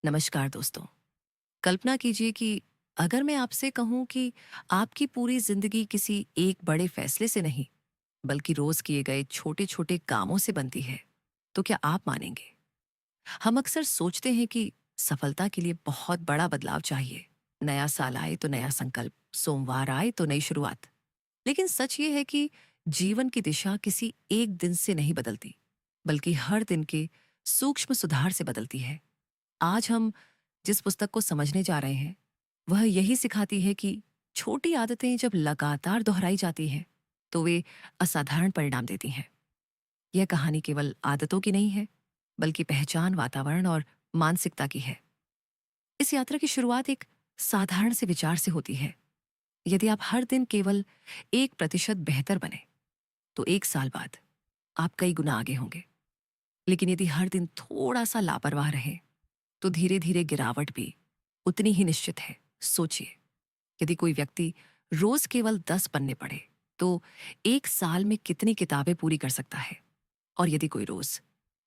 नमस्कार दोस्तों। कल्पना कीजिए कि अगर मैं आपसे कहूं कि आपकी पूरी जिंदगी किसी एक बड़े फैसले से नहीं बल्कि रोज किए गए छोटे छोटे कामों से बनती है, तो क्या आप मानेंगे? हम अक्सर सोचते हैं कि सफलता के लिए बहुत बड़ा बदलाव चाहिए। नया साल आए तो नया संकल्प, सोमवार आए तो नई शुरुआत। लेकिन सच ये है कि जीवन की दिशा किसी एक दिन से नहीं बदलती, बल्कि हर दिन के सूक्ष्म सुधार से बदलती है। आज हम जिस पुस्तक को समझने जा रहे हैं, वह यही सिखाती है कि छोटी आदतें जब लगातार दोहराई जाती हैं, तो वे असाधारण परिणाम देती हैं। यह कहानी केवल आदतों की नहीं है, बल्कि पहचान, वातावरण और मानसिकता की है। इस यात्रा की शुरुआत एक साधारण से विचार से होती है। यदि आप हर दिन केवल 1% बेहतर बने, तो 1 साल बाद आप कई गुना आगे होंगे। लेकिन यदि हर दिन थोड़ा सा लापरवाह रहे, तो धीरे धीरे गिरावट भी उतनी ही निश्चित है। सोचिए, यदि कोई व्यक्ति रोज केवल 10 पन्ने पढ़े, तो 1 साल में कितनी किताबें पूरी कर सकता है? और यदि कोई रोज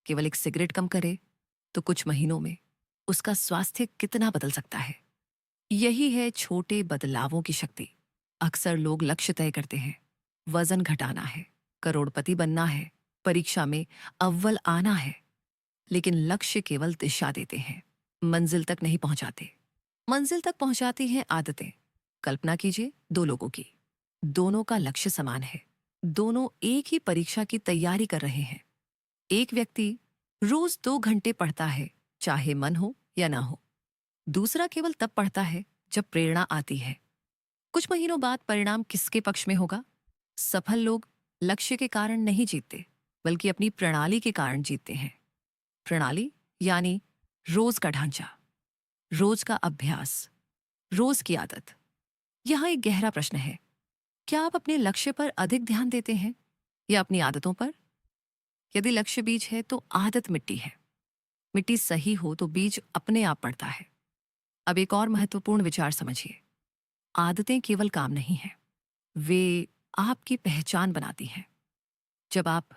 केवल एक सिगरेट कम करे, तो कुछ महीनों में उसका स्वास्थ्य कितना बदल सकता है? यही है छोटे बदलावों की शक्ति। अक्सर लोग लक्ष्य तय करते हैं, वजन घटाना है, करोड़पति बनना है, परीक्षा में अव्वल आना है, लेकिन लक्ष्य केवल दिशा देते हैं, मंजिल तक नहीं पहुंचाते। मंजिल तक पहुंचाती हैं आदतें। कल्पना कीजिए, दो लोगों की। दोनों का लक्ष्य समान है। दोनों एक ही परीक्षा की तैयारी कर रहे हैं। एक व्यक्ति रोज 2 घंटे पढ़ता है, चाहे मन हो या ना हो। दूसरा केवल तब पढ़ता है जब प्रेरणा आती है। कुछ महीनों बाद परिणाम किसके पक्ष में होगा? सफल लोग लक्ष्य के कारण नहीं जीतते, बल्कि अपनी प्रणाली के कारण जीतते हैं। प्रणाली यानी रोज का ढांचा, रोज का अभ्यास, रोज की आदत। यहाँ एक गहरा प्रश्न है, क्या आप अपने लक्ष्य पर अधिक ध्यान देते हैं या अपनी आदतों पर? यदि लक्ष्य बीज है तो आदत मिट्टी है। मिट्टी सही हो तो बीज अपने आप बढ़ता है। अब एक और महत्वपूर्ण विचार समझिए। आदतें केवल काम नहीं है, वे आपकी पहचान बनाती हैं। जब आप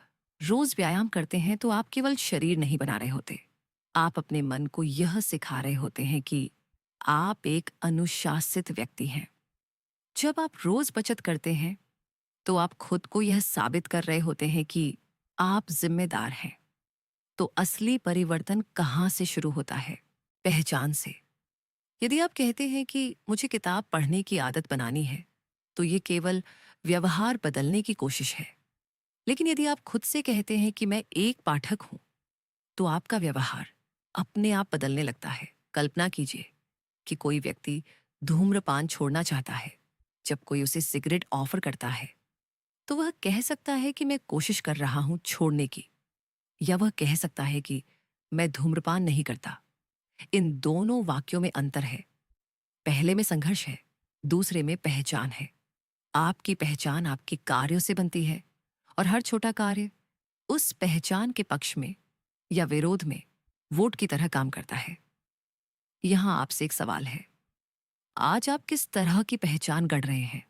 रोज व्यायाम करते हैं, तो आप केवल शरीर नहीं बना रहे होते, आप अपने मन को यह सिखा रहे होते हैं कि आप एक अनुशासित व्यक्ति हैं। जब आप रोज बचत करते हैं, तो आप खुद को यह साबित कर रहे होते हैं कि आप जिम्मेदार हैं। तो असली परिवर्तन कहाँ से शुरू होता है? पहचान से। यदि आप कहते हैं कि मुझे किताब पढ़ने की आदत बनानी है, तो ये केवल व्यवहार बदलने की कोशिश है। लेकिन यदि आप खुद से कहते हैं कि मैं एक पाठक हूं, तो आपका व्यवहार अपने आप बदलने लगता है। कल्पना कीजिए कि कोई व्यक्ति धूम्रपान छोड़ना चाहता है। जब कोई उसे सिगरेट ऑफर करता है, तो वह कह सकता है कि मैं कोशिश कर रहा हूं छोड़ने की, या वह कह सकता है कि मैं धूम्रपान नहीं करता। इन दोनों वाक्यों में अंतर है। पहले में संघर्ष है, दूसरे में पहचान है। आपकी पहचान आपके कार्यों से बनती है, और हर छोटा कार्य उस पहचान के पक्ष में या विरोध में वोट की तरह काम करता है। यहां आपसे एक सवाल है, आज आप किस तरह की पहचान गढ़ रहे हैं?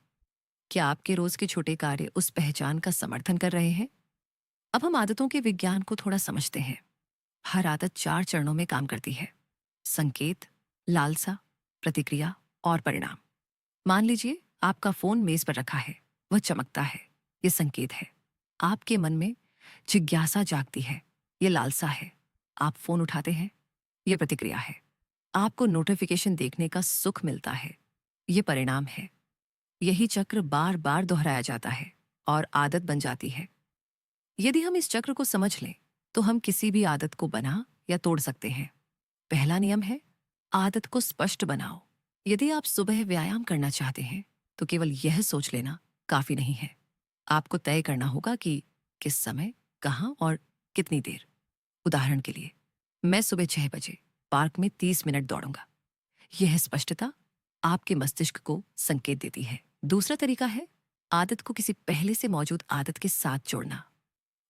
क्या आपके रोज के छोटे कार्य उस पहचान का समर्थन कर रहे हैं? अब हम आदतों के विज्ञान को थोड़ा समझते हैं। हर आदत 4 चरणों में काम करती है: संकेत, लालसा, प्रतिक्रिया और परिणाम। मान लीजिए आपका फोन मेज पर रखा है, वह चमकता है, यह संकेत है। आपके मन में जिज्ञासा जागती है, यह लालसा है। आप फोन उठाते हैं, यह प्रतिक्रिया है। आपको नोटिफिकेशन देखने का सुख मिलता है, यह परिणाम है। यही चक्र बार बार दोहराया जाता है और आदत बन जाती है। यदि हम इस चक्र को समझ लें, तो हम किसी भी आदत को बना या तोड़ सकते हैं। पहला नियम है, आदत को स्पष्ट बनाओ। यदि आप सुबह व्यायाम करना चाहते हैं, तो केवल यह सोच लेना काफी नहीं है। आपको तय करना होगा कि किस समय, कहां और कितनी देर। उदाहरण के लिए, मैं सुबह 6 बजे पार्क में 30 मिनट दौड़ूंगा। यह स्पष्टता आपके मस्तिष्क को संकेत देती है। दूसरा तरीका है, आदत को किसी पहले से मौजूद आदत के साथ जोड़ना।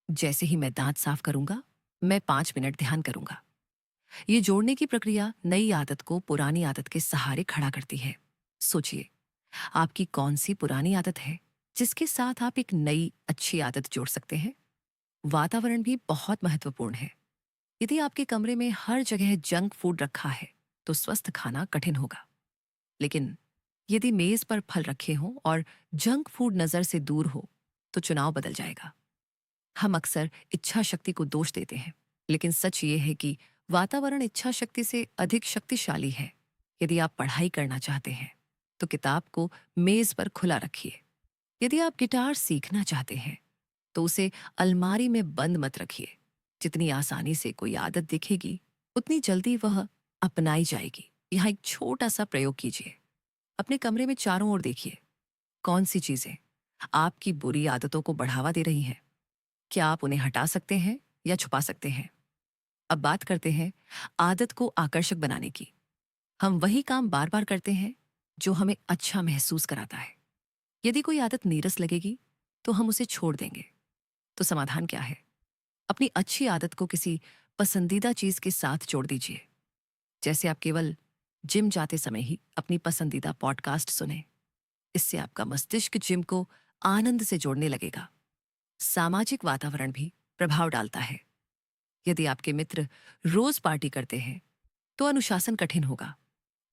जैसे ही मैं दांत साफ करूंगा, मैं 5 मिनट ध्यान करूंगा। ये जोड़ने की प्रक्रिया नई आदत को पुरानी आदत के सहारे खड़ा करती है। सोचिए, आपकी कौन सी पुरानी आदत है जिसके साथ आप एक नई अच्छी आदत जोड़ सकते हैं? वातावरण भी बहुत महत्वपूर्ण है। यदि आपके कमरे में हर जगह जंक फूड रखा है तो स्वस्थ खाना कठिन होगा। लेकिन यदि मेज पर फल रखे हों और जंक फूड नजर से दूर हो तो चुनाव बदल जाएगा। हम अक्सर इच्छा शक्ति को दोष देते हैं, लेकिन सच ये है कि वातावरण इच्छा शक्ति से अधिक शक्तिशाली है। यदि आप पढ़ाई करना चाहते हैं तो किताब को मेज पर खुला रखिए। यदि आप गिटार सीखना चाहते हैं तो उसे अलमारी में बंद मत रखिए। जितनी आसानी से कोई आदत दिखेगी उतनी जल्दी वह अपनाई जाएगी। यहाँ एक छोटा सा प्रयोग कीजिए। अपने कमरे में चारों ओर देखिए, कौन सी चीजें आपकी बुरी आदतों को बढ़ावा दे रही हैं। क्या आप उन्हें हटा सकते हैं या छुपा सकते हैं? अब बात करते हैं आदत को आकर्षक बनाने की। हम वही काम बार बार करते हैं जो हमें अच्छा महसूस कराता है। यदि कोई आदत नीरस लगेगी तो हम उसे छोड़ देंगे। तो समाधान क्या है? अपनी अच्छी आदत को किसी पसंदीदा चीज के साथ जोड़ दीजिए। जैसे आप केवल जिम जाते समय ही अपनी पसंदीदा पॉडकास्ट सुने। इससे आपका मस्तिष्क जिम को आनंद से जोड़ने लगेगा। सामाजिक वातावरण भी प्रभाव डालता है। यदि आपके मित्र रोज पार्टी करते हैं तो अनुशासन कठिन होगा।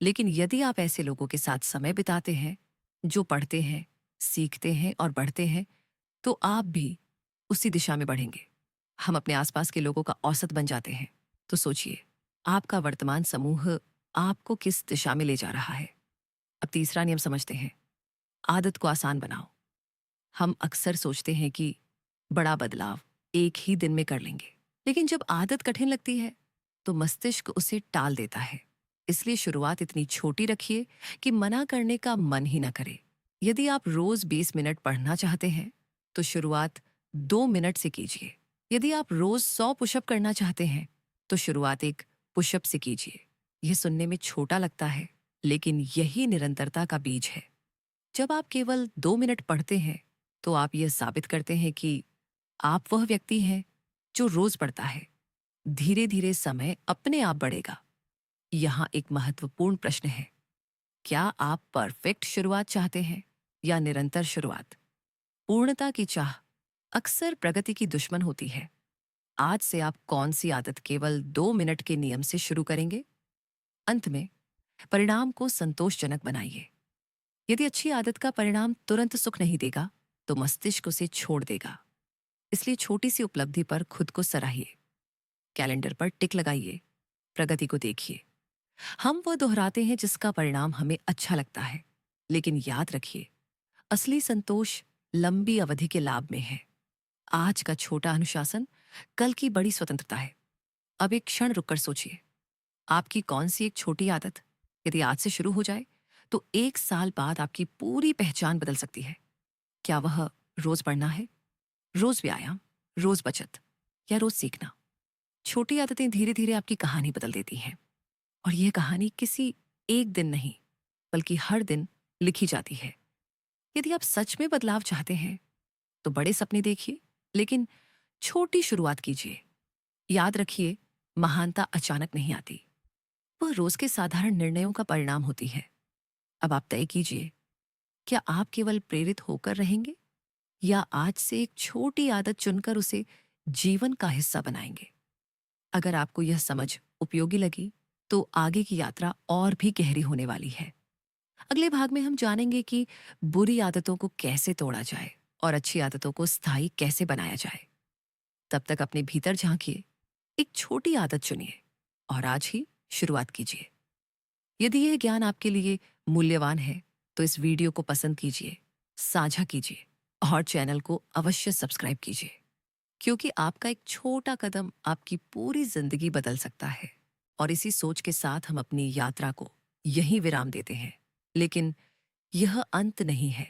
लेकिन यदि आप ऐसे लोगों के साथ समय बिताते हैं जो पढ़ते हैं, सीखते हैं और बढ़ते हैं, तो आप भी उसी दिशा में बढ़ेंगे। हम अपने आसपास के लोगों का औसत बन जाते हैं। तो सोचिए, आपका वर्तमान समूह आपको किस दिशा में ले जा रहा है। अब तीसरा नियम समझते हैं। आदत को आसान बनाओ। हम अक्सर सोचते हैं कि बड़ा बदलाव एक ही दिन में कर लेंगे, लेकिन जब आदत कठिन लगती है तो मस्तिष्क उसे टाल देता है। इसलिए शुरुआत इतनी छोटी रखिए कि मना करने का मन ही ना करे। यदि आप रोज 20 मिनट पढ़ना चाहते हैं तो शुरुआत 2 मिनट से कीजिए। यदि आप रोज 100 पुशअप करना चाहते हैं तो शुरुआत एक पुशअप से कीजिए। यह सुनने में छोटा लगता है, लेकिन यही निरंतरता का बीज है। जब आप केवल 2 मिनट पढ़ते हैं तो आप यह साबित करते हैं कि आप वह व्यक्ति हैं जो रोज पढ़ता है। धीरे धीरे समय अपने आप बढ़ेगा। यहाँ एक महत्वपूर्ण प्रश्न है, क्या आप परफेक्ट शुरुआत चाहते हैं या निरंतर शुरुआत? पूर्णता की चाह अक्सर प्रगति की दुश्मन होती है। आज से आप कौन सी आदत केवल 2 मिनट के नियम से शुरू करेंगे? अंत में परिणाम को संतोषजनक बनाइए। यदि अच्छी आदत का परिणाम तुरंत सुख नहीं देगा तो मस्तिष्क उसे छोड़ देगा। इसलिए छोटी सी उपलब्धि पर खुद को सराहिए। कैलेंडर पर टिक लगाइए, प्रगति को देखिए। हम वो दोहराते हैं जिसका परिणाम हमें अच्छा लगता है। लेकिन याद रखिए, असली संतोष लंबी अवधि के लाभ में है। आज का छोटा अनुशासन कल की बड़ी स्वतंत्रता है। अब एक क्षण रुककर सोचिए, आपकी कौन सी एक छोटी आदत यदि आज से शुरू हो जाए तो 1 साल बाद आपकी पूरी पहचान बदल सकती है। क्या वह रोज पढ़ना है, रोज व्यायाम, रोज बचत या रोज सीखना? छोटी आदतें धीरे धीरे आपकी कहानी बदल देती हैं। और यह कहानी किसी एक दिन नहीं, बल्कि हर दिन लिखी जाती है। यदि आप सच में बदलाव चाहते हैं तो बड़े सपने देखिए, लेकिन छोटी शुरुआत कीजिए। याद रखिए, महानता अचानक नहीं आती, वह रोज के साधारण निर्णयों का परिणाम होती है। अब आप तय कीजिए, क्या आप केवल प्रेरित होकर रहेंगे या आज से एक छोटी आदत चुनकर उसे जीवन का हिस्सा बनाएंगे? अगर आपको यह समझ उपयोगी लगी तो आगे की यात्रा और भी गहरी होने वाली है। अगले भाग में हम जानेंगे कि बुरी आदतों को कैसे तोड़ा जाए और अच्छी आदतों को स्थायी कैसे बनाया जाए। तब तक अपने भीतर झांकिए, एक छोटी आदत चुनिए और आज ही शुरुआत कीजिए। यदि यह ज्ञान आपके लिए मूल्यवान है तो इस वीडियो को पसंद कीजिए, साझा कीजिए और चैनल को अवश्य सब्सक्राइब कीजिए, क्योंकि आपका एक छोटा कदम आपकी पूरी जिंदगी बदल सकता है। और इसी सोच के साथ हम अपनी यात्रा को यहीं विराम देते हैं। लेकिन यह अंत नहीं है।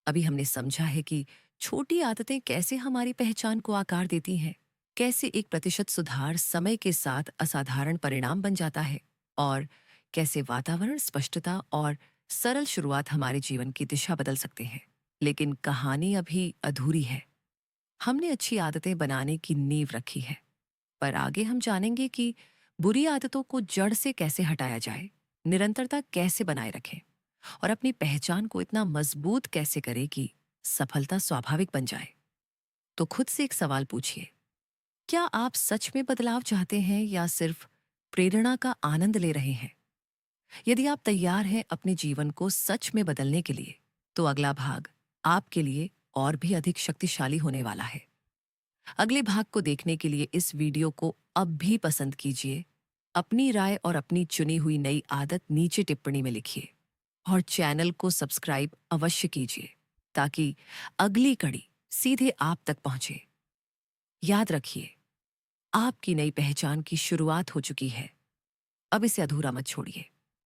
अभी हमने समझा है कि छोटी आदतें कैसे हमारी पहचान को आकार देती हैं, कैसे 1% सुधार समय के साथ असाधारण परिणाम बन जाता है, और कैसे वातावरण, स्पष्टता और सरल शुरुआत हमारे जीवन की दिशा बदल सकते हैं। लेकिन कहानी अभी अधूरी है। हमने अच्छी आदतें बनाने की नींव रखी है, पर आगे हम जानेंगे कि बुरी आदतों को जड़ से कैसे हटाया जाए, निरंतरता कैसे बनाए रखें और अपनी पहचान को इतना मजबूत कैसे करें कि सफलता स्वाभाविक बन जाए। तो खुद से एक सवाल पूछिए, क्या आप सच में बदलाव चाहते हैं या सिर्फ प्रेरणा का आनंद ले रहे हैं? यदि आप तैयार हैं अपने जीवन को सच में बदलने के लिए, तो अगला भाग आपके लिए और भी अधिक शक्तिशाली होने वाला है। अगले भाग को देखने के लिए इस वीडियो को अब भी पसंद कीजिए, अपनी राय और अपनी चुनी हुई नई आदत नीचे टिप्पणी में लिखिए और चैनल को सब्सक्राइब अवश्य कीजिए ताकि अगली कड़ी सीधे आप तक पहुंचे। याद रखिए, आपकी नई पहचान की शुरुआत हो चुकी है। अब इसे अधूरा मत छोड़िए।